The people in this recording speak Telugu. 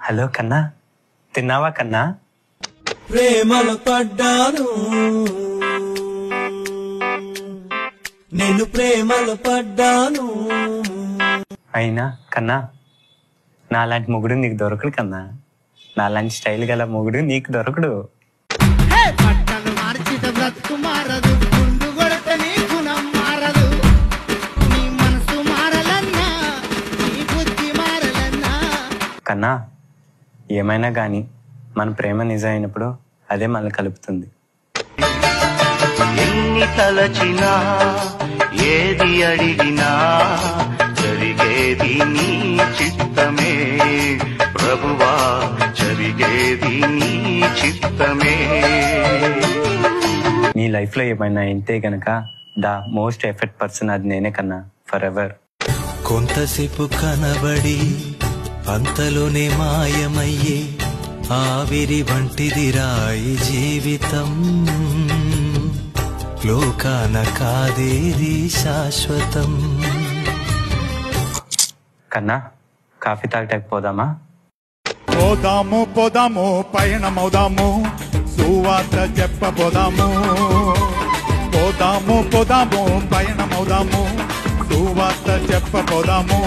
హలో కన్నా, తిన్నావా కన్నా? ప్రేమలో పడ్డాను, నేను ప్రేమలో పడ్డాను. అయినా కన్నా, నాలాంటి మొగుడు నీకు దొరకడు కన్నా. నాలాంటి స్టైల్ గల మొగుడు నీకు దొరకడు. కన్నా, ఏమైనా గాని మన ప్రేమ నిజం అయినప్పుడు అదే మనల్ని కలుపుతుంది. ఎన్ని తలచినా ఏది అడిగినా జరిగేది నీ చిత్తమే ప్రభువా, జరిగేది నీ చిత్తమే. నీ లైఫ్ లో ఏమైనా ఇంతే గనక ద మోస్ట్ ఎఫెక్ట్ పర్సన్ అది నేనే కన్నా, ఫర్ ఎవర్. కొంతసేపు కనబడి అంతలోనే మాయమయ్యే ఆవిరి వంటిది రాయి జీవితం, లోకాన కాదేది శాశ్వతం. కన్నా, కాఫీ తాగటానికి పోదామా? పోదాము పోదాము పయనమవుదాము, సువార్త చెప్పబోదాము. పోదాము పోదాము పయనమవుదాము, సువార్త చెప్పబోదాము.